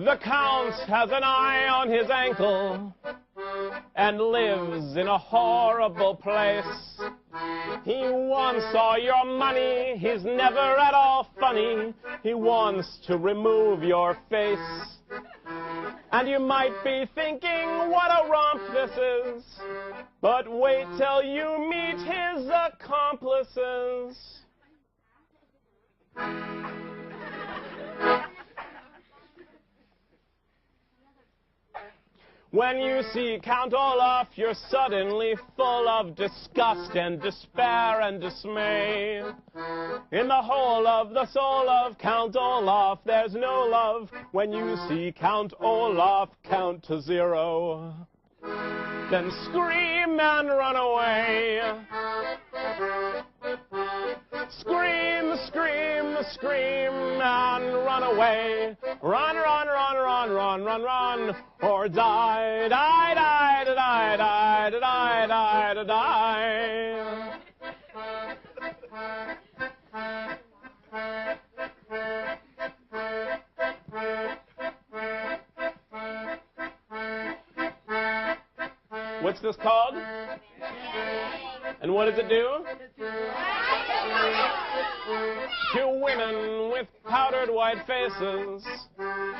The Count has an eye on his ankle and lives in a horrible place. He wants all your money, he's never at all funny. He wants to remove your face. And you might be thinking, what a romp this is. But wait till you meet his accomplices. When you see Count Olaf, you're suddenly full of disgust and despair and dismay. In the whole of the soul of Count Olaf, there's no love. When you see Count Olaf count to 0, then scream and run away. Scream, scream, scream and run away. Run, run, run, run, run, run, run, or die, die, die, die, die, die, die, die, die. What's this called? And what does it do? Two women with powdered white faces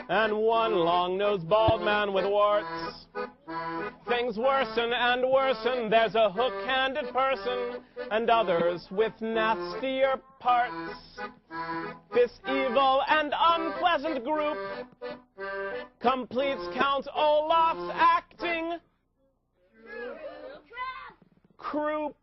and one long-nosed bald man with warts. Things worsen and worsen. There's a hook-handed person and others with nastier parts. This evil and unpleasant group completes Count Olaf's acting croup.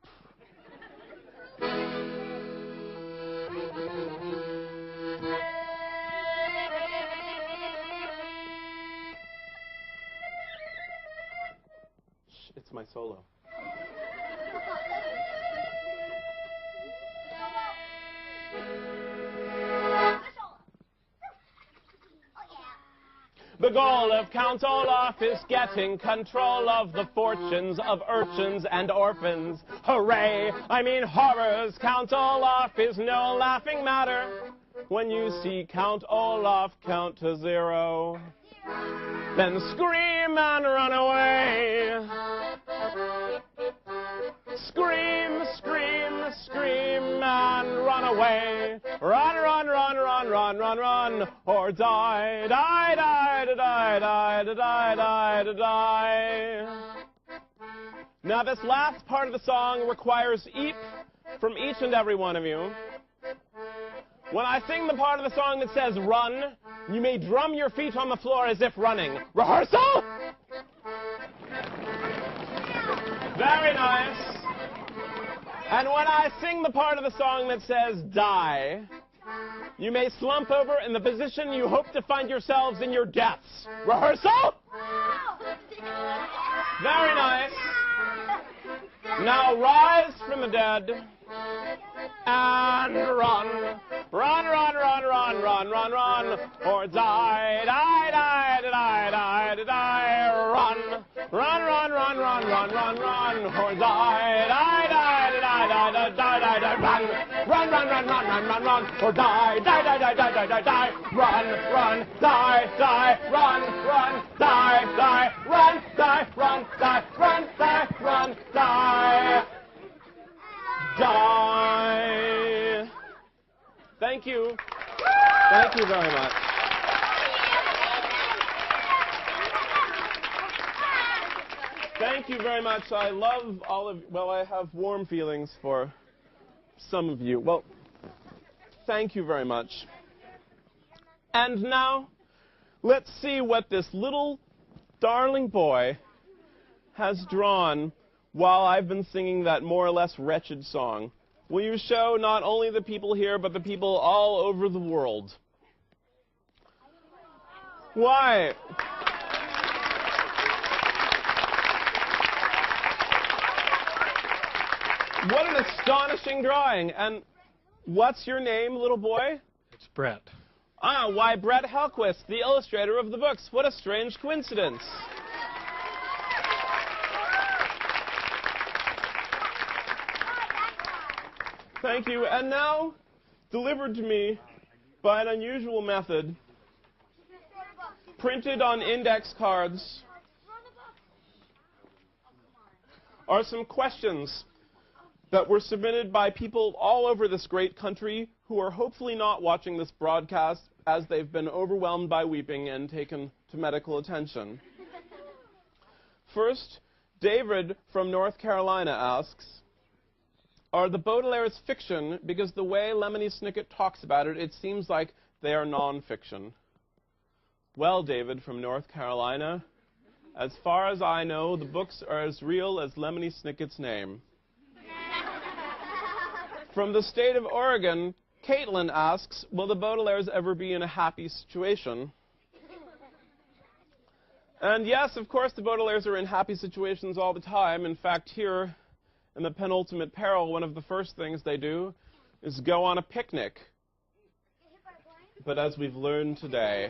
It's my solo. The goal of Count Olaf is getting control of the fortunes of urchins and orphans. Hooray! I mean horrors! Count Olaf is no laughing matter. When you see Count Olaf count to 0, then scream and run away. Scream, scream, scream and run away. Run, run, run, run, run, run, run, or die, die, die, die, die, die, die, die, die. Now this last part of the song requires eep from each and every one of you. When I sing the part of the song that says run, you may drum your feet on the floor as if running. Rehearsal? Very nice. And when I sing the part of the song that says die, you may slump over in the position you hope to find yourselves in your deaths. Rehearsal? Very nice. Now rise from the dead and run. Run, run, run, run, run, run, run, or die, die, die, die, die, die, die, run. Run, run, run, run, run, run, run, or die, die, die, die, die, die, die, die, die, run. Run, run, run, run, run, run, run, or die, die, die, die, die, die, die, die, run, run, die, die, run, run, die, die, run, die, run, die, run, die, run, die, die. Thank you. Thank you very much. Thank you very much. I love all of, well, I have warm feelings for some of you. Well, thank you very much. And now, let's see what this little darling boy has drawn while I've been singing that more or less wretched song. Will you show not only the people here, but the people all over the world? Why? What an astonishing drawing. And what's your name, little boy? It's Brett. Ah, why, Brett Helquist, the illustrator of the books. What a strange coincidence. Thank you. And now, delivered to me by an unusual method, Printed on index cards are some questions that were submitted by people all over this great country who are hopefully not watching this broadcast as they've been overwhelmed by weeping and taken to medical attention. First, David from North Carolina asks, are the Baudelaires fiction because the way Lemony Snicket talks about it, it seems like they are non-fiction? Well, David from North Carolina, as far as I know, the books are as real as Lemony Snicket's name. From the state of Oregon, Caitlin asks, will the Baudelaires ever be in a happy situation? And yes, of course, the Baudelaires are in happy situations all the time. In fact, here in the penultimate peril, one of the first things they do is go on a picnic. But as we've learned today,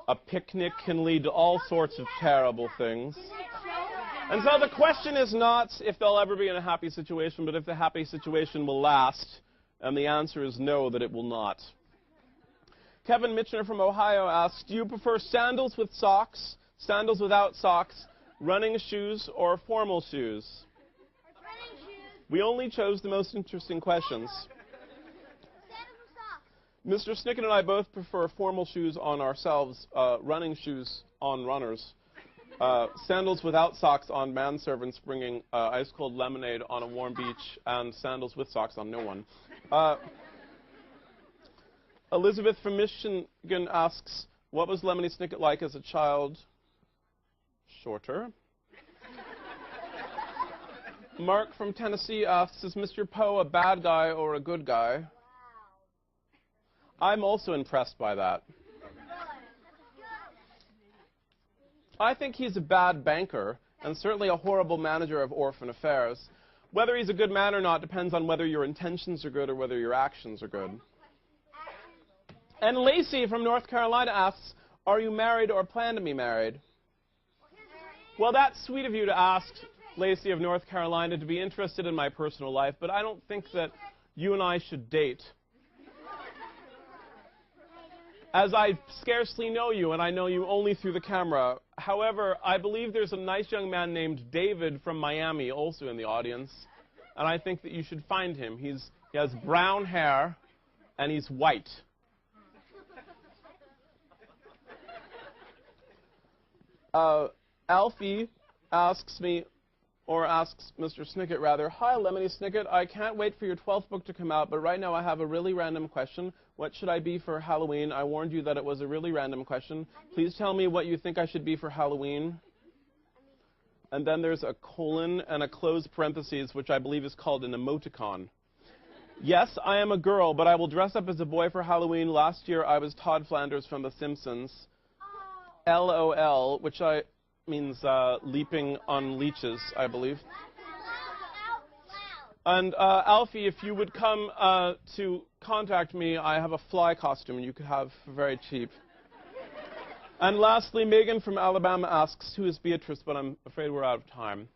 a picnic can lead to all sorts of terrible things. And so the question is not if they'll ever be in a happy situation, but if the happy situation will last. And the answer is no, that it will not. Kevin Mitchner from Ohio asks, do you prefer sandals with socks, sandals without socks, running shoes, or formal shoes? Running shoes. We only chose the most interesting questions. Mr. Snicket and I both prefer formal shoes on ourselves, running shoes on runners, sandals without socks on manservants bringing ice-cold lemonade on a warm beach, and sandals with socks on no one. Elizabeth from Michigan asks, what was Lemony Snicket like as a child? Shorter. Mark from Tennessee asks, is Mr. Poe a bad guy or a good guy? I'm also impressed by that. I think he's a bad banker, and certainly a horrible manager of orphan affairs. Whether he's a good man or not depends on whether your intentions are good or whether your actions are good. And Lacey from North Carolina asks, are you married or plan to be married? Well, that's sweet of you to ask, Lacey of North Carolina, to be interested in my personal life, but I don't think that you and I should date. As I scarcely know you, and I know you only through the camera. However, I believe there's a nice young man named David from Miami also in the audience, and I think that you should find him. He has brown hair, and he's white. Alfie asks me, or asks Mr. Snicket rather, hi, Lemony Snicket, I can't wait for your 12th book to come out, but right now I have a really random question. What should I be for Halloween? I warned you that it was a really random question. Please tell me what you think I should be for Halloween. And then there's a colon and a closed parentheses, which I believe is called an emoticon. Yes, I am a girl, but I will dress up as a boy for Halloween. Last year I was Todd Flanders from The Simpsons. LOL, which means leaping on leeches, I believe. And Alfie, if you would come to contact me, I have a fly costume you could have for very cheap. And lastly, Megan from Alabama asks, who is Beatrice, but I'm afraid we're out of time.